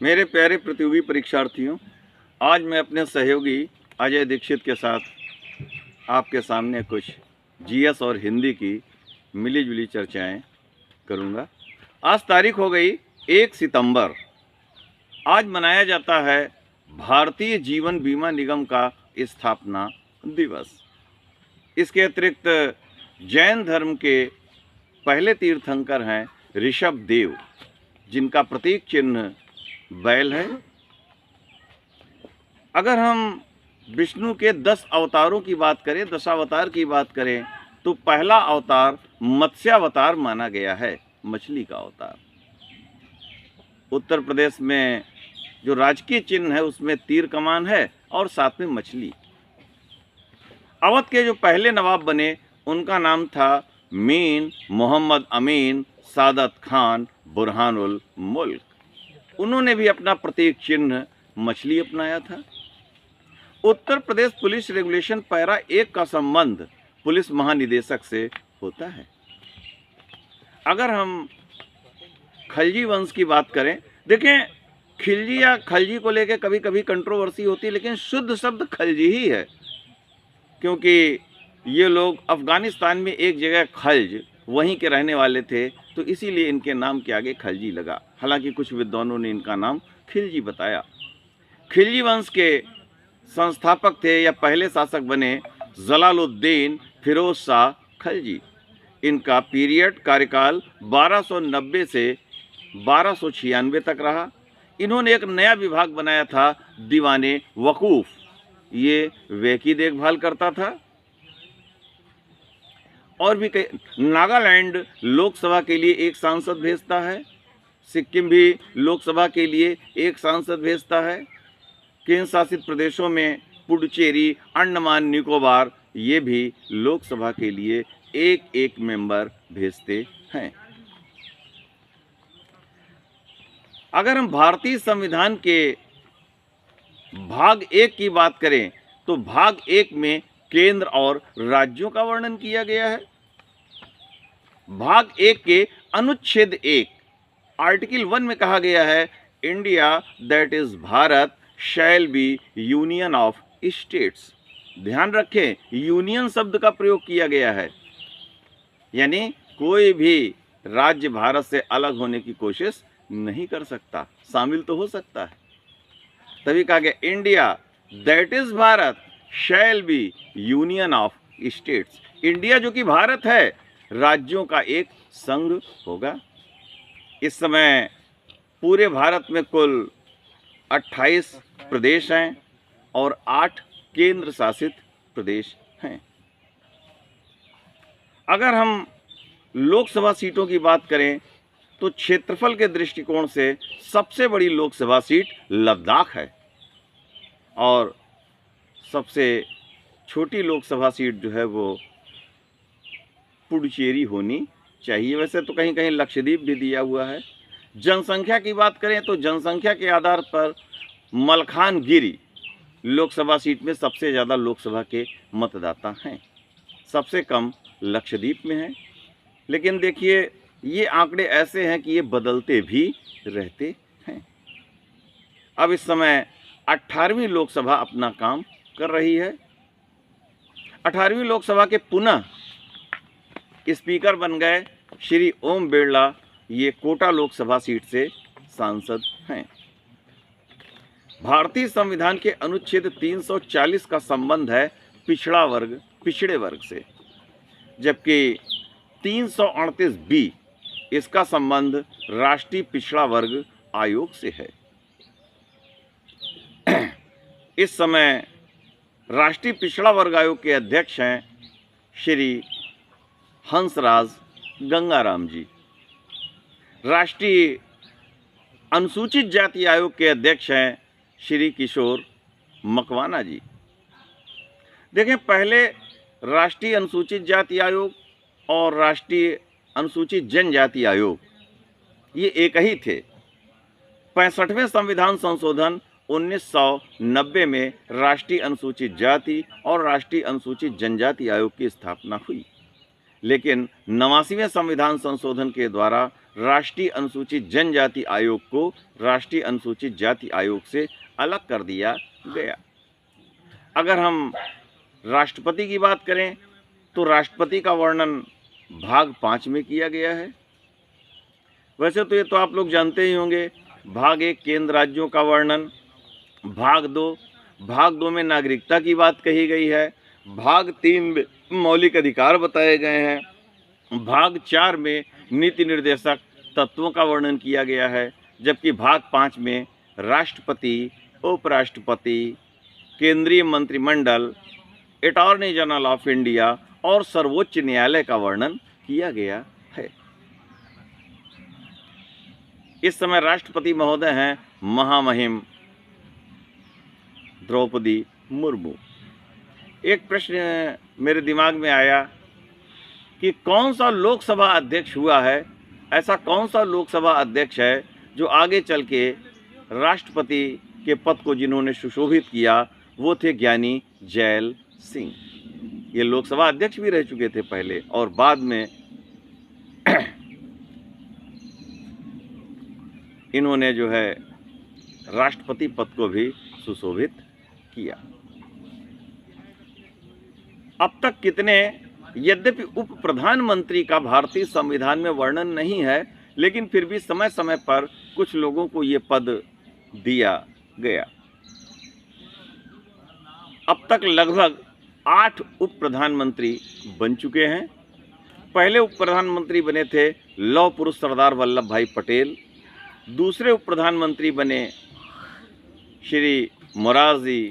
मेरे प्यारे प्रतियोगी परीक्षार्थियों, आज मैं अपने सहयोगी अजय दीक्षित के साथ आपके सामने कुछ जीएस और हिंदी की मिली जुली चर्चाएं करूंगा। आज तारीख हो गई 1 सितंबर। आज मनाया जाता है भारतीय जीवन बीमा निगम का स्थापना दिवस। इसके अतिरिक्त जैन धर्म के पहले तीर्थंकर हैं ऋषभ देव, जिनका प्रतीक चिन्ह बैल है। अगर हम विष्णु के 10 अवतारों की बात करें, दशावतार की बात करें, तो पहला अवतार मत्स्यावतार माना गया है, मछली का अवतार। उत्तर प्रदेश में जो राजकीय चिन्ह है उसमें तीर कमान है और साथ में मछली। अवध के जो पहले नवाब बने उनका नाम था मीन मोहम्मद अमीन सादत खान बुरहानुल मुल्क। उन्होंने भी अपना प्रतीक चिन्ह मछली अपनाया था। Uttar Pradesh police regulation para 1 का संबंध पुलिस महानिदेशक से होता है। अगर हम खलजी वंश की बात करें, देखें खिलजी या खलजी को लेकर कभी कभी कंट्रोवर्सी होती है, लेकिन शुद्ध शब्द खलजी ही है, क्योंकि ये लोग अफगानिस्तान में एक जगह खल्ज वहीं के रहने वाले थे, तो इसीलिए इनके नाम के आगे खलजी लगा। हालांकि कुछ विद्वानों ने इनका नाम खिलजी बताया। खिलजी वंश के संस्थापक थे या पहले शासक बने जलालुद्दीन फिरोज शाह खलजी। इनका पीरियड कार्यकाल 1290 से 1296 तक रहा। इन्होंने एक नया विभाग बनाया था, दीवाने वकूफ। ये वे की देखभाल करता था। और भी कई, नागालैंड लोकसभा के लिए एक सांसद भेजता है, सिक्किम भी लोकसभा के लिए एक सांसद भेजता है। केंद्र शासित प्रदेशों में पुडुचेरी, अंडमान निकोबार, ये भी लोकसभा के लिए एक एक मेंबर भेजते हैं। अगर हम भारतीय संविधान के भाग 1 की बात करें, तो भाग 1 में केंद्र और राज्यों का वर्णन किया गया है। भाग 1 के अनुच्छेद 1 आर्टिकल 1 में कहा गया है, India that is Bharat shall be union of states. ध्यान रखें, यूनियन शब्द का प्रयोग किया गया है, यानी कोई भी राज्य भारत से अलग होने की कोशिश नहीं कर सकता, शामिल तो हो सकता है। तभी कहा गया India that is Bharat shall be union of states. India जो कि भारत है, राज्यों का एक संघ होगा। इस समय पूरे भारत में कुल 28 प्रदेश हैं और 8 केंद्र शासित प्रदेश हैं। अगर हम लोकसभा सीटों की बात करें, तो क्षेत्रफल के दृष्टिकोण से सबसे बड़ी लोकसभा सीट लद्दाख है और सबसे छोटी लोकसभा सीट जो है वो पुडुचेरी होनी चाहिए। वैसे तो कहीं कहीं लक्षद्वीप भी दिया हुआ है। जनसंख्या की बात करें तो जनसंख्या के आधार पर मलखानगिरी लोकसभा सीट में सबसे ज़्यादा लोकसभा के मतदाता हैं, सबसे कम लक्षद्वीप में है। लेकिन देखिए, ये आंकड़े ऐसे हैं कि ये बदलते भी रहते हैं। अब इस समय 18वीं लोकसभा अपना काम कर रही है। 18वीं लोकसभा के पुनः स्पीकर बन गए श्री ओम बिरला। ये कोटा लोकसभा सीट से सांसद हैं। भारतीय संविधान के अनुच्छेद 340 का संबंध है पिछड़ा वर्ग, पिछड़े वर्ग से, जबकि 338 बी इसका संबंध राष्ट्रीय पिछड़ा वर्ग आयोग से है। इस समय राष्ट्रीय पिछड़ा वर्ग आयोग के अध्यक्ष हैं श्री हंसराज गंगाराम जी। राष्ट्रीय अनुसूचित जाति आयोग के अध्यक्ष हैं श्री किशोर मकवाना जी। देखें, पहले राष्ट्रीय अनुसूचित जाति आयोग और राष्ट्रीय अनुसूचित जनजाति आयोग ये एक ही थे। 65वें संविधान संशोधन 1990 में राष्ट्रीय अनुसूचित जाति और राष्ट्रीय अनुसूचित जनजाति आयोग की स्थापना हुई, लेकिन 89वें संविधान संशोधन के द्वारा राष्ट्रीय अनुसूचित जनजाति आयोग को राष्ट्रीय अनुसूचित जाति आयोग से अलग कर दिया गया। अगर हम राष्ट्रपति की बात करें तो राष्ट्रपति का वर्णन भाग 5 में किया गया है। वैसे तो ये तो आप लोग जानते ही होंगे। भाग 1 केंद्र राज्यों का वर्णन, भाग 2 में नागरिकता की बात कही गई है, भाग 3 में मौलिक अधिकार बताए गए हैं, भाग 4 में नीति निर्देशक तत्वों का वर्णन किया गया है, जबकि भाग 5 में राष्ट्रपति, उपराष्ट्रपति, केंद्रीय मंत्रिमंडल, अटॉर्नी जनरल ऑफ इंडिया और सर्वोच्च न्यायालय का वर्णन किया गया है। इस समय राष्ट्रपति महोदय हैं महामहिम द्रौपदी मुर्मू। एक प्रश्न मेरे दिमाग में आया कि कौन सा लोकसभा अध्यक्ष हुआ है, ऐसा कौन सा लोकसभा अध्यक्ष है जो आगे चल के राष्ट्रपति के पद को जिन्होंने सुशोभित किया, वो थे ज्ञानी जैल सिंह। ये लोकसभा अध्यक्ष भी रह चुके थे पहले और बाद में इन्होंने जो है राष्ट्रपति पद को भी सुशोभित किया। अब तक कितने, यद्यपि उप प्रधानमंत्री का भारतीय संविधान में वर्णन नहीं है, लेकिन फिर भी समय समय पर कुछ लोगों को ये पद दिया गया। अब तक लगभग 8 उप प्रधानमंत्री बन चुके हैं। पहले उप प्रधानमंत्री बने थे लौह पुरुष सरदार वल्लभ भाई पटेल, दूसरे उप प्रधानमंत्री बने श्री मोरारजी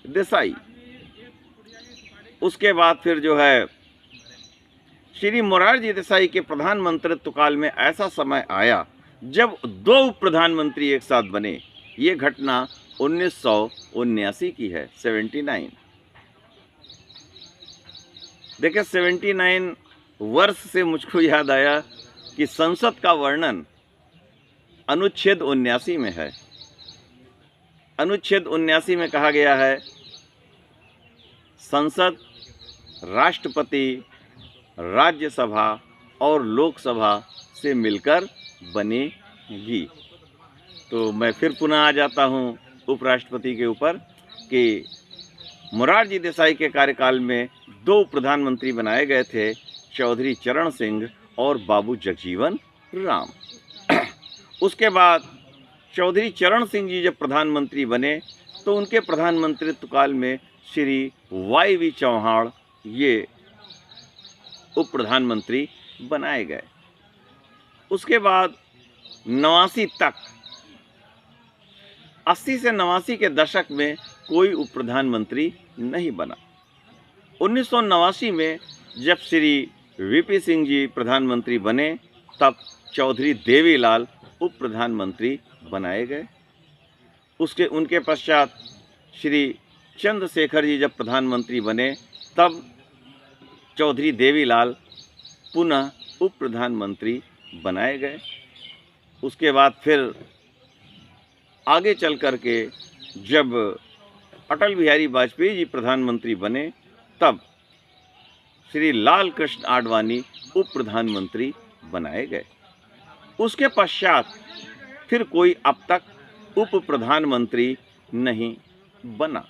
देसाई। उसके बाद फिर जो है श्री मोरारजी देसाई के प्रधानमंत्रित्व काल में ऐसा समय आया जब 2 उप प्रधानमंत्री एक साथ बने। ये घटना 1979 की है, 79। देखिए 79 वर्ष से मुझको याद आया कि संसद का वर्णन अनुच्छेद 79 में है। अनुच्छेद 79 में कहा गया है संसद राष्ट्रपति, राज्यसभा और लोकसभा से मिलकर बनेगी। तो मैं फिर पुनः आ जाता हूँ उपराष्ट्रपति के ऊपर कि मोरारजी देसाई के कार्यकाल में 2 प्रधानमंत्री बनाए गए थे, चौधरी चरण सिंह और बाबू जगजीवन राम। उसके बाद चौधरी चरण सिंह जी जब प्रधानमंत्री बने तो उनके प्रधानमंत्रित्व काल में श्री वाई.वी. चौहान ये उप प्रधानमंत्री बनाए गए। उसके बाद 89 तक, 80 से 89 के दशक में कोई उप प्रधानमंत्री नहीं बना। 1989 में जब श्री वीपी सिंह जी प्रधानमंत्री बने तब चौधरी देवीलाल उप प्रधानमंत्री बनाए गए। उनके पश्चात श्री चंद्रशेखर जी जब प्रधानमंत्री बने तब चौधरी देवीलाल पुनः उप प्रधानमंत्री बनाए गए। उसके बाद फिर आगे चल कर के जब अटल बिहारी वाजपेयी जी प्रधानमंत्री बने तब श्री लाल कृष्ण आडवाणी उप प्रधानमंत्री बनाए गए। उसके पश्चात फिर कोई अब तक उप प्रधानमंत्री नहीं बना।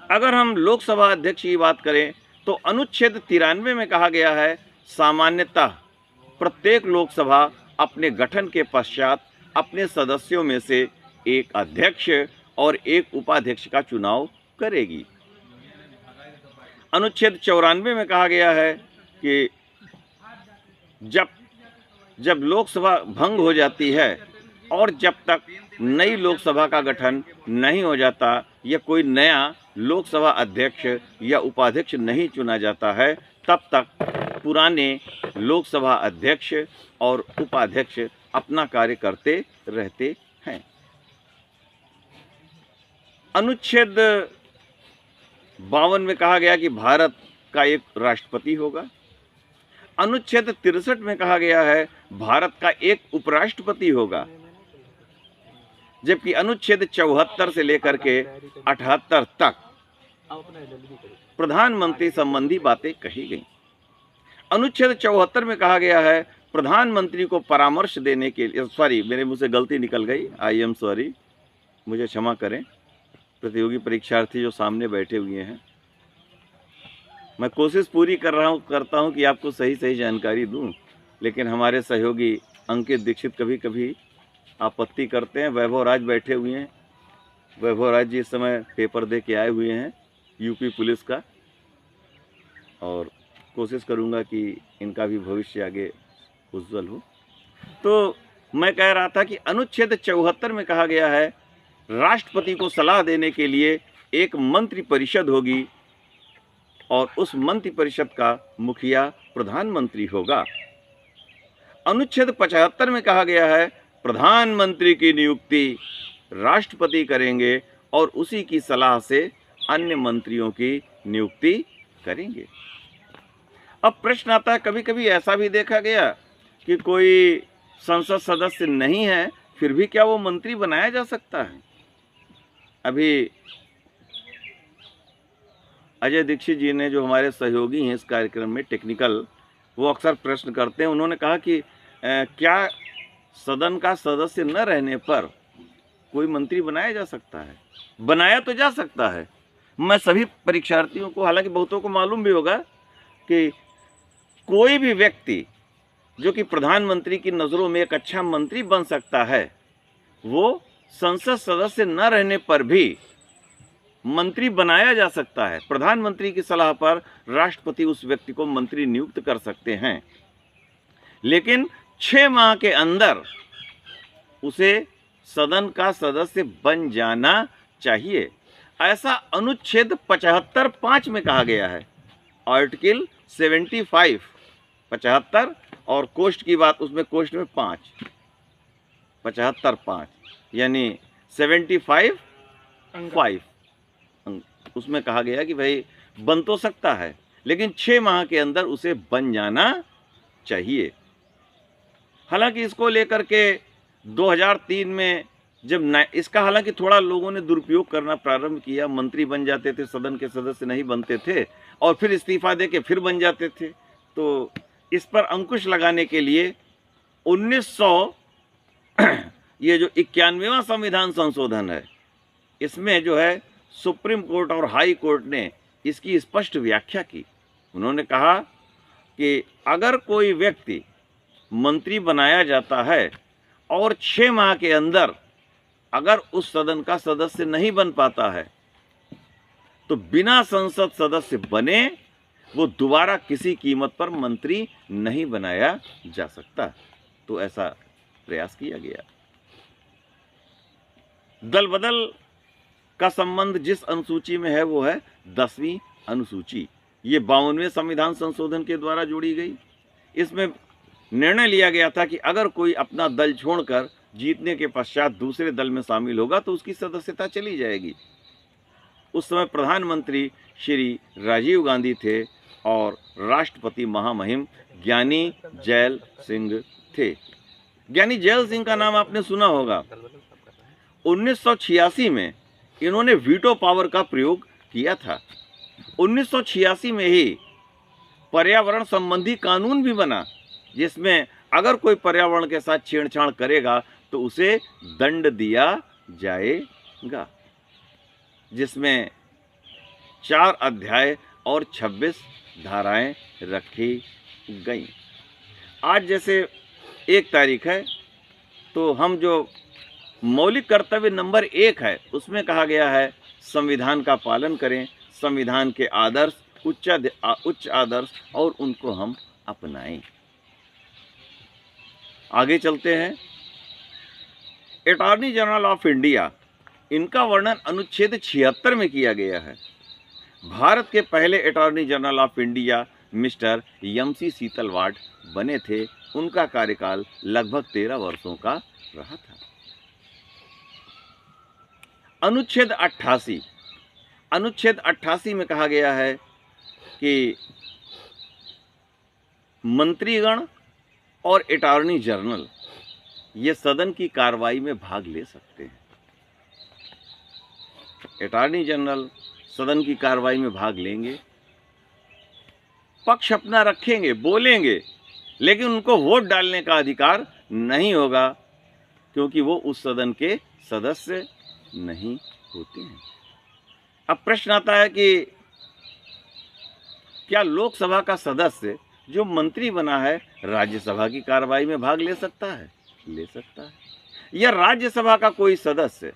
अगर हम लोकसभा अध्यक्ष की बात करें तो अनुच्छेद 93 में कहा गया है सामान्यतः प्रत्येक लोकसभा अपने गठन के पश्चात अपने सदस्यों में से एक अध्यक्ष और एक उपाध्यक्ष का चुनाव करेगी। अनुच्छेद 94 में कहा गया है कि जब लोकसभा भंग हो जाती है और जब तक नई लोकसभा का गठन नहीं हो जाता या कोई नया लोकसभा अध्यक्ष या उपाध्यक्ष नहीं चुना जाता है, तब तक पुराने लोकसभा अध्यक्ष और उपाध्यक्ष अपना कार्य करते रहते हैं। अनुच्छेद 52 में कहा गया कि भारत का एक राष्ट्रपति होगा। अनुच्छेद 63 में कहा गया है भारत का एक उपराष्ट्रपति होगा, जबकि अनुच्छेद 74 से लेकर के 78 तक प्रधानमंत्री संबंधी बातें कही गई। अनुच्छेद 74 में कहा गया है प्रधानमंत्री को परामर्श देने के लिए, सॉरी मेरे मुंह से गलती निकल गई, आई एम सॉरी, मुझे क्षमा करें। प्रतियोगी परीक्षार्थी जो सामने बैठे हुए हैं, मैं कोशिश पूरी करता हूं कि आपको सही सही जानकारी दूं, लेकिन हमारे सहयोगी अंकित दीक्षित कभी कभी आपत्ति करते हैं। वैभव राज बैठे हुए हैं, वैभव राज जी इस समय पेपर दे के आए हुए हैं यूपी पुलिस का, और कोशिश करूंगा कि इनका भी भविष्य आगे उज्जवल हो। तो मैं कह रहा था कि अनुच्छेद 74 में कहा गया है राष्ट्रपति को सलाह देने के लिए एक मंत्रि परिषद होगी और उस मंत्रि परिषद का मुखिया प्रधानमंत्री होगा। अनुच्छेद 75 में कहा गया है प्रधानमंत्री की नियुक्ति राष्ट्रपति करेंगे और उसी की सलाह से अन्य मंत्रियों की नियुक्ति करेंगे। अब प्रश्न आता है, कभी कभी ऐसा भी देखा गया कि कोई संसद सदस्य नहीं है, फिर भी क्या वो मंत्री बनाया जा सकता है? अभी अजय दीक्षित जी ने, जो हमारे सहयोगी हैं इस कार्यक्रम में टेक्निकल, वो अक्सर प्रश्न करते हैं। उन्होंने कहा कि क्या सदन का सदस्य न रहने पर कोई मंत्री बनाया जा सकता है? बनाया तो जा सकता है। मैं सभी परीक्षार्थियों को, हालांकि बहुतों को मालूम भी होगा कि कोई भी व्यक्ति जो कि प्रधानमंत्री की नज़रों में एक अच्छा मंत्री बन सकता है, वो संसद सदस्य न रहने पर भी मंत्री बनाया जा सकता है। प्रधानमंत्री की सलाह पर राष्ट्रपति उस व्यक्ति को मंत्री नियुक्त कर सकते हैं, लेकिन 6 माह के अंदर उसे सदन का सदस्य बन जाना चाहिए। ऐसा अनुच्छेद 75(5) में कहा गया है। आर्टिकल 75 75 और कोष्ठ की बात, उसमें कोष्ठ में 5 75(5) यानी 75(5) उसमें कहा गया कि भाई बन तो सकता है, लेकिन 6 माह के अंदर उसे बन जाना चाहिए। हालांकि इसको लेकर के 2003 में जब इसका हालांकि थोड़ा लोगों ने दुरुपयोग करना प्रारंभ किया। मंत्री बन जाते थे, सदन के सदस्य नहीं बनते थे, और फिर इस्तीफा दे के फिर बन जाते थे। तो इस पर अंकुश लगाने के लिए 1900 ये जो 91वां संविधान संशोधन है, इसमें जो है सुप्रीम कोर्ट और हाई कोर्ट ने इसकी स्पष्ट व्याख्या की। उन्होंने कहा कि अगर कोई व्यक्ति मंत्री बनाया जाता है और 6 माह के अंदर अगर उस सदन का सदस्य नहीं बन पाता है, तो बिना संसद सदस्य बने वो दोबारा किसी कीमत पर मंत्री नहीं बनाया जा सकता। तो ऐसा प्रयास किया गया। दल बदल का संबंध जिस अनुसूची में है वो है 10वीं अनुसूची। ये 52वें संविधान संशोधन के द्वारा जोड़ी गई। इसमें निर्णय लिया गया था कि अगर कोई अपना दल छोड़कर जीतने के पश्चात दूसरे दल में शामिल होगा तो उसकी सदस्यता चली जाएगी। उस समय प्रधानमंत्री श्री राजीव गांधी थे और राष्ट्रपति महामहिम ज्ञानी जैल सिंह थे। ज्ञानी जैल सिंह का नाम आपने सुना होगा। 1986 में इन्होंने वीटो पावर का प्रयोग किया था। 1986 में ही पर्यावरण संबंधी कानून भी बना, जिसमें अगर कोई पर्यावरण के साथ छेड़छाड़ करेगा तो उसे दंड दिया जाएगा, जिसमें 4 अध्याय और 26 धाराएं रखी गई। आज जैसे 1 तारीख है, तो हम जो मौलिक कर्तव्य नंबर 1 है, उसमें कहा गया है संविधान का पालन करें, संविधान के आदर्श, उच्च आदर्श, और उनको हम अपनाएं। आगे चलते हैं। अटॉर्नी जनरल ऑफ इंडिया, इनका वर्णन अनुच्छेद 76 में किया गया है। भारत के पहले attorney general of India mister MC Setalvad बने थे। उनका कार्यकाल लगभग 13 वर्षों का रहा था। अनुच्छेद 88 में कहा गया है कि मंत्रीगण और अटॉर्नी जनरल ये सदन की कार्रवाई में भाग ले सकते हैं। अटॉर्नी जनरल सदन की कार्रवाई में भाग लेंगे, पक्ष अपना रखेंगे, बोलेंगे, लेकिन उनको वोट डालने का अधिकार नहीं होगा, क्योंकि वो उस सदन के सदस्य नहीं होते हैं। अब प्रश्न आता है कि क्या लोकसभा का सदस्य जो मंत्री बना है राज्यसभा की कार्रवाई में भाग ले सकता है? ले सकता है। या राज्यसभा का कोई सदस्य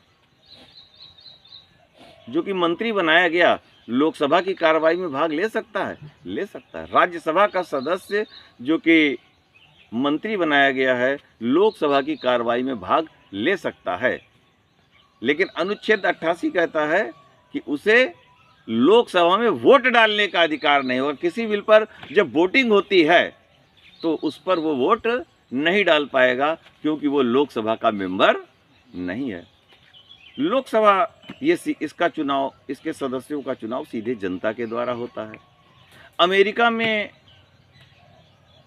जो कि मंत्री बनाया गया लोकसभा की कार्रवाई में भाग ले सकता है? ले सकता है। राज्यसभा का सदस्य जो कि मंत्री बनाया गया है लोकसभा की कार्रवाई में भाग ले सकता है, लेकिन अनुच्छेद 88 कहता है कि उसे लोकसभा में वोट डालने का अधिकार नहीं होगा। किसी बिल पर जब वोटिंग होती है तो उस पर वो वोट नहीं डाल पाएगा, क्योंकि वो लोकसभा का मेंबर नहीं है। लोकसभा इसका चुनाव, इसके सदस्यों का चुनाव सीधे जनता के द्वारा होता है। अमेरिका में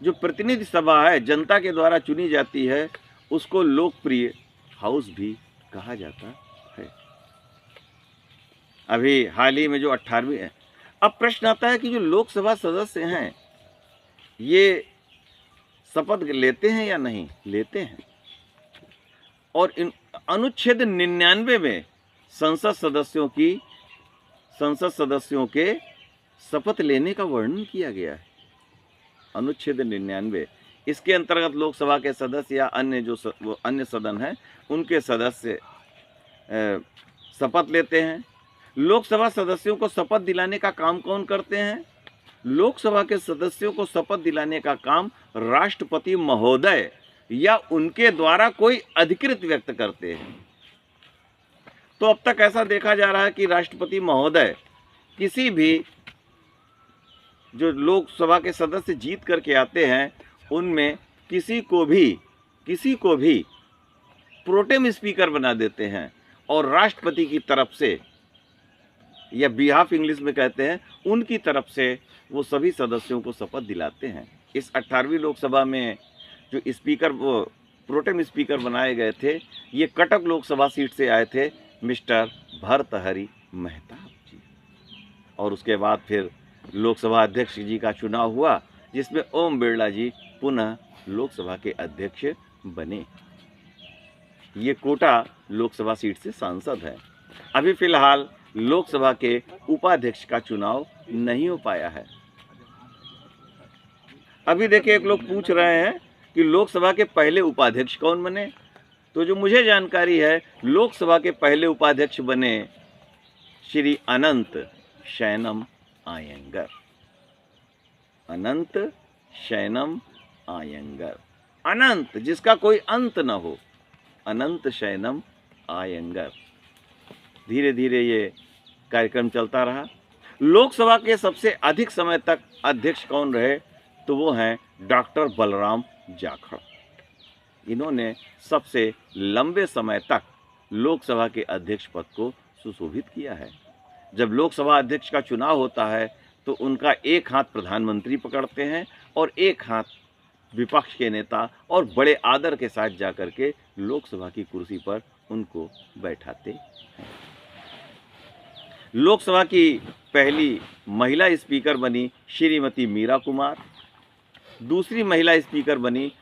जो प्रतिनिधि सभा है जनता के द्वारा चुनी जाती है, उसको लोकप्रिय हाउस भी कहा जाता है। अभी हाल ही में जो 18वीं है। अब प्रश्न आता है कि जो लोकसभा सदस्य हैं ये शपथ लेते हैं या नहीं लेते हैं, और इन अनुच्छेद 99 में संसद सदस्यों के शपथ लेने का वर्णन किया गया है। अनुच्छेद 99 इसके अंतर्गत लोकसभा के सदस्य या अन्य सदन हैं उनके सदस्य शपथ लेते हैं। लोकसभा सदस्यों को शपथ दिलाने का काम कौन करते हैं? लोकसभा के सदस्यों को शपथ दिलाने का काम राष्ट्रपति महोदय या उनके द्वारा कोई अधिकृत व्यक्ति करते हैं। तो अब तक ऐसा देखा जा रहा है कि राष्ट्रपति महोदय किसी भी जो लोकसभा के सदस्य जीत करके आते हैं उनमें किसी को भी प्रोटेम स्पीकर बना देते हैं, और राष्ट्रपति की तरफ से, या बिहाफ इंग्लिश में कहते हैं, उनकी तरफ से वो सभी सदस्यों को शपथ दिलाते हैं। इस 18वीं लोकसभा में जो स्पीकर, वो प्रोटेम स्पीकर बनाए गए थे, ये कटक लोकसभा सीट से आए थे मिस्टर भर्तृहरि मेहताब जी, और उसके बाद फिर लोकसभा अध्यक्ष जी का चुनाव हुआ, जिसमें ओम बिरला जी पुनः लोकसभा के अध्यक्ष बने। ये कोटा लोकसभा सीट से सांसद है। अभी फिलहाल लोकसभा के उपाध्यक्ष का चुनाव नहीं हो पाया है। अभी देखिए, एक लोग पूछ रहे हैं कि लोकसभा के पहले उपाध्यक्ष कौन बने, तो जो मुझे जानकारी है लोकसभा के पहले उपाध्यक्ष बने श्री अनंत शयनम आयंगर। अनंत शयनम आयंगर, अनंत जिसका कोई अंत न हो, अनंत शयनम आयंगर। धीरे धीरे ये कार्यक्रम चलता रहा। लोकसभा के सबसे अधिक समय तक अध्यक्ष कौन रहे, तो वो हैं डॉक्टर बलराम जाखड़। इन्होंने सबसे लंबे समय तक लोकसभा के अध्यक्ष पद को सुशोभित किया है। जब लोकसभा अध्यक्ष का चुनाव होता है तो उनका एक हाथ प्रधानमंत्री पकड़ते हैं और एक हाथ विपक्ष के नेता, और बड़े आदर के साथ जाकर के लोकसभा की कुर्सी पर उनको बैठाते हैं। लोकसभा की पहली महिला स्पीकर बनी श्रीमती मीरा कुमार। दूसरी महिला स्पीकर बनी